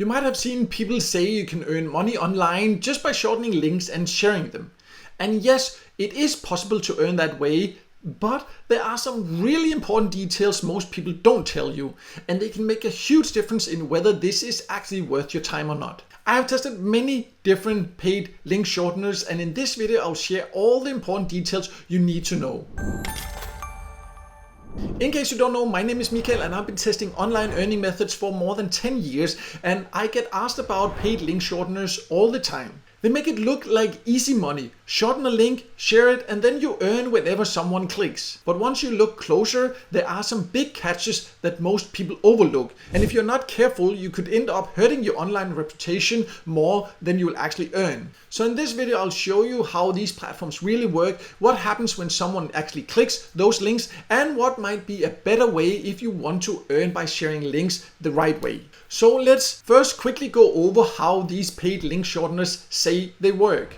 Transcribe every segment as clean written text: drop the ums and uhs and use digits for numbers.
You might have seen people say you can earn money online just by shortening links and sharing them. And yes, it is possible to earn that way, but there are some really important details most people don't tell you, and they can make a huge difference in whether this is actually worth your time or not. I have tested many different paid link shorteners, and in this video I'll share all the important details you need to know. In case you don't know, my name is Mikael and I've been testing online earning methods for more than 10 years, and I get asked about paid link shorteners all the time. They make it look like easy money. Shorten a link, share it, and then you earn whenever someone clicks. But once you look closer, there are some big catches that most people overlook. And if you're not careful, you could end up hurting your online reputation more than you will actually earn. So in this video, I'll show you how these platforms really work, what happens when someone actually clicks those links, and what might be a better way if you want to earn by sharing links the right way. So let's first quickly go over how these paid link shorteners say they work.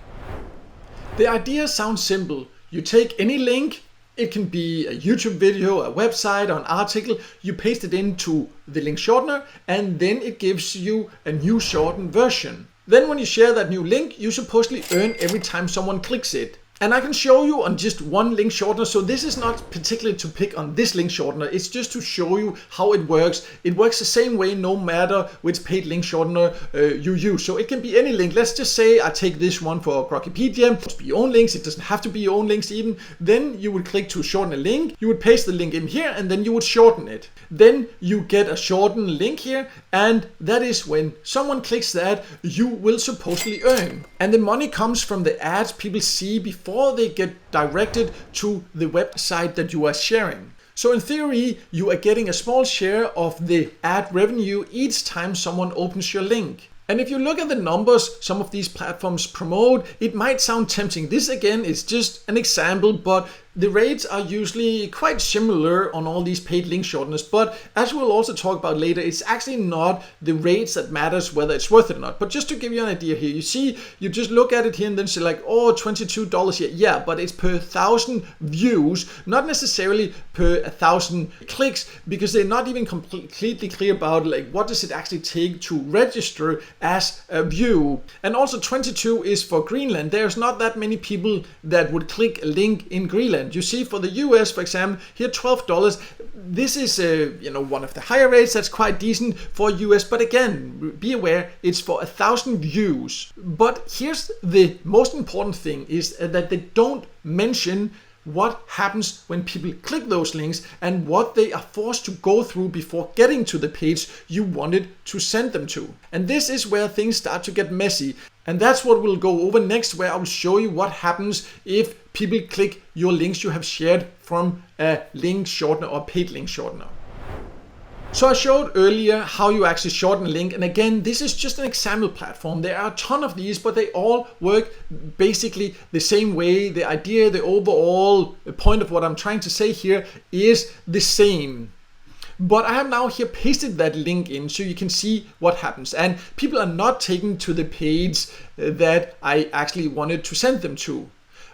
The idea sounds simple. You take any link, it can be a YouTube video, a website, or an article, you paste it into the link shortener, and then it gives you a new shortened version. Then when you share that new link, you supposedly earn every time someone clicks it. And I can show you on just one link shortener, so this is not particularly to pick on this link shortener, it's just to show you how it works. It works the same way no matter which paid link shortener you use. So it can be any link. Let's just say I take this one for Grokkipedia. It must be your own links, it doesn't have to be your own links even. Then you would click to shorten a link, you would paste the link in here, and then you would shorten it. Then you get a shortened link here, and that is when someone clicks that, you will supposedly earn. And the money comes from the ads people see before they get directed to the website that you are sharing. So in theory, you are getting a small share of the ad revenue each time someone opens your link. And if you look at the numbers some of these platforms promote, it might sound tempting. This again is just an example, but the rates are usually quite similar on all these paid link shorteners, but as we'll also talk about later, it's actually not the rates that matters whether it's worth it or not. But just to give you an idea here, you see, you just look at it here and then say like, oh, $22 here. Yeah, but it's per 1,000 views, not necessarily per 1,000 clicks, because they're not even completely clear about like what does it actually take to register as a view. And also 22 is for Greenland. There's not that many people that would click a link in Greenland. You see, for the US, for example, here $12. This is one of the higher rates. That's quite decent for US. But again, be aware, it's for 1,000 views. But here's the most important thing is that they don't mention what happens when people click those links and what they are forced to go through before getting to the page you wanted to send them to. And this is where things start to get messy. And that's what we'll go over next, where I'll show you what happens if people click your links you have shared from a link shortener or paid link shortener. So I showed earlier how you actually shorten a link, and again, this is just an example platform. There are a ton of these, but they all work basically the same way. The idea, the overall point of what I'm trying to say here is the same. But I have now here pasted that link in so you can see what happens. And people are not taken to the page that I actually wanted to send them to.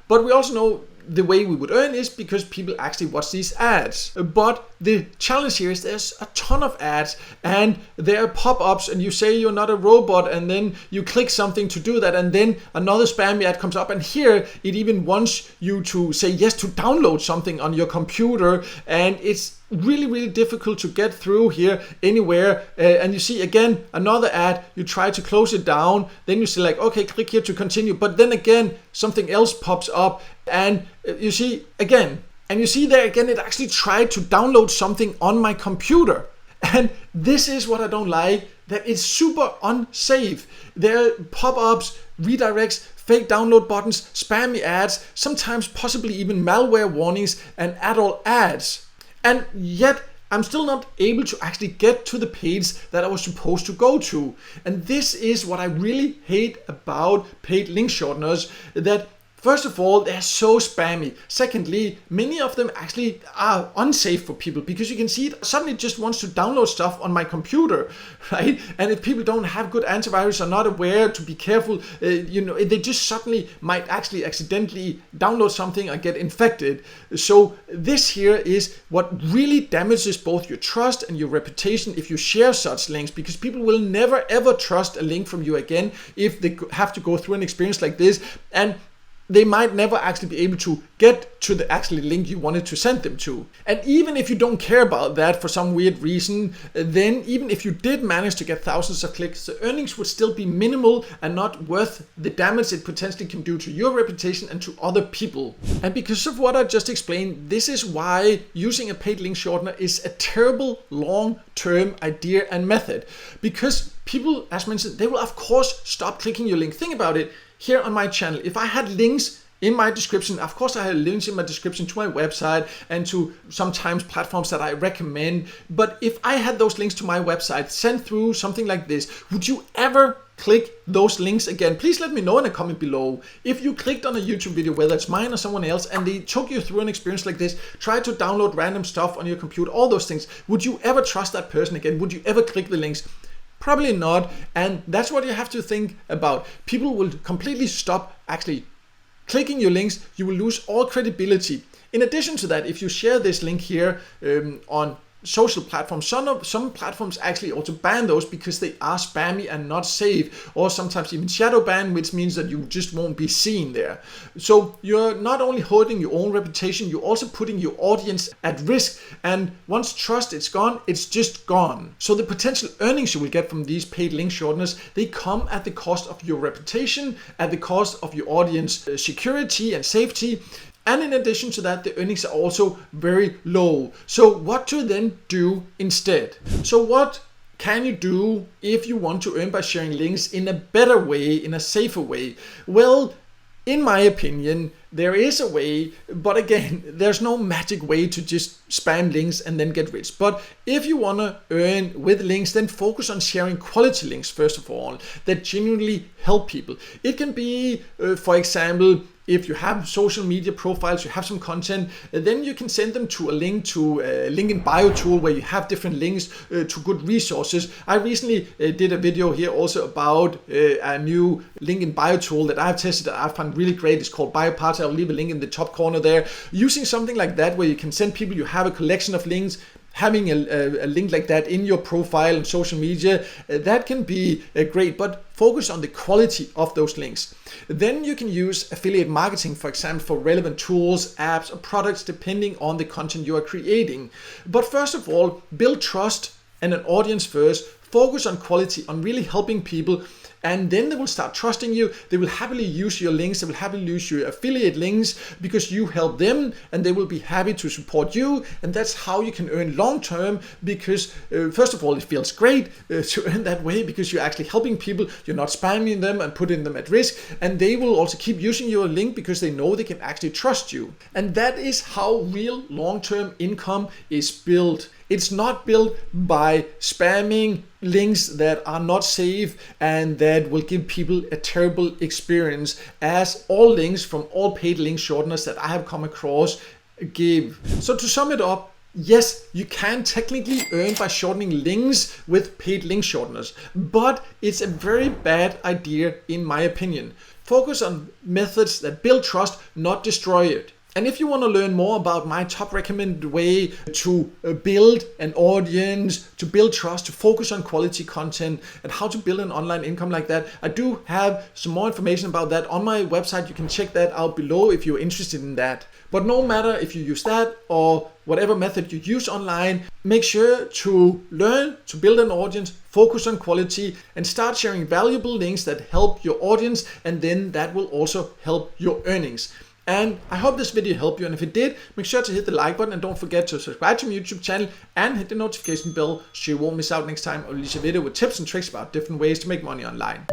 But we also know the way we would earn is because people actually watch these ads. But the challenge here is there's a ton of ads and there are pop-ups, and you say you're not a robot, and then you click something to do that, and then another spammy ad comes up, and here it even wants you to say yes to download something on your computer, and it's really difficult to get through here anywhere. And you see again another ad, you try to close it down, then you select okay, click here to continue, but then again something else pops up, and you see again, and you see there again it actually tried to download something on my computer. And this is what I don't like, that it's super unsafe. There are pop-ups, redirects, fake download buttons, spammy ads, sometimes possibly even malware warnings and adult ads. And yet I'm still not able to actually get to the page that I was supposed to go to. And this is what I really hate about paid link shorteners, that First of all, they're so spammy. Secondly, many of them actually are unsafe for people because you can see it suddenly just wants to download stuff on my computer, right? And if people don't have good antivirus, are not aware to be careful, they just suddenly might actually accidentally download something or get infected. So this here is what really damages both your trust and your reputation if you share such links, because people will never ever trust a link from you again if they have to go through an experience like this, and they might never actually be able to get to the actual link you wanted to send them to. And even if you don't care about that for some weird reason, then even if you did manage to get thousands of clicks, the earnings would still be minimal and not worth the damage it potentially can do to your reputation and to other people. And because of what I just explained, this is why using a paid link shortener is a terrible long-term idea and method. Because people, as mentioned, they will of course stop clicking your link. Think about it. Here on my channel, if I had links in my description, of course I have links in my description to my website and to sometimes platforms that I recommend, but if I had those links to my website sent through something like this, would you ever click those links again? Please let me know in a comment below. If you clicked on a YouTube video, whether it's mine or someone else, and they took you through an experience like this, try to download random stuff on your computer, all those things, would you ever trust that person again? Would you ever click the links? Probably not, and that's what you have to think about. People will completely stop actually clicking your links. You will lose all credibility. In addition to that, if you share this link here on social platforms, some platforms actually also ban those because they are spammy and not safe, or sometimes even shadow ban, which means that you just won't be seen there. So you're not only hurting your own reputation, you're also putting your audience at risk, and once trust is gone, it's just gone. So the potential earnings you will get from these paid link shorteners, they come at the cost of your reputation, at the cost of your audience security and safety. And in addition to that, the earnings are also very low. So what to then do instead? So what can you do if you want to earn by sharing links in a better way, in a safer way? Well, in my opinion, there is a way, but again, there's no magic way to just spam links and then get rich. But if you want to earn with links, then focus on sharing quality links, first of all, that genuinely help people. It can be, for example, if you have social media profiles, you have some content, then you can send them to a link to a link in bio tool where you have different links to good resources. I recently did a video here also about a new link in bio tool that I've tested that I find really great. It's called BioParts. I'll leave a link in the top corner there. Using something like that where you can send people, you have a collection of links, having a link like that in your profile and social media, that can be great, but focus on the quality of those links. Then you can use affiliate marketing, for example, for relevant tools, apps, or products, depending on the content you are creating. But first of all, build trust and an audience first. Focus on quality, on really helping people, and then they will start trusting you. They will happily use your links. They will happily use your affiliate links because you help them, and they will be happy to support you. And that's how you can earn long term, because first of all, it feels great to earn that way because you're actually helping people. You're not spamming them and putting them at risk. And they will also keep using your link because they know they can actually trust you. And that is how real long-term income is built. It's not built by spamming links that are not safe and that will give people a terrible experience, as all links from all paid link shorteners that I have come across give. So to sum it up, yes, you can technically earn by shortening links with paid link shorteners, but it's a very bad idea in my opinion. Focus on methods that build trust, not destroy it. And if you want to learn more about my top recommended way to build an audience, to build trust, to focus on quality content, and how to build an online income like that, I do have some more information about that on my website. You can check that out below if you're interested in that. But no matter if you use that or whatever method you use online, make sure to learn to build an audience, focus on quality, and start sharing valuable links that help your audience, and then that will also help your earnings. And I hope this video helped you, and if it did, make sure to hit the like button and don't forget to subscribe to my YouTube channel and hit the notification bell so you won't miss out next time I release a video with tips and tricks about different ways to make money online.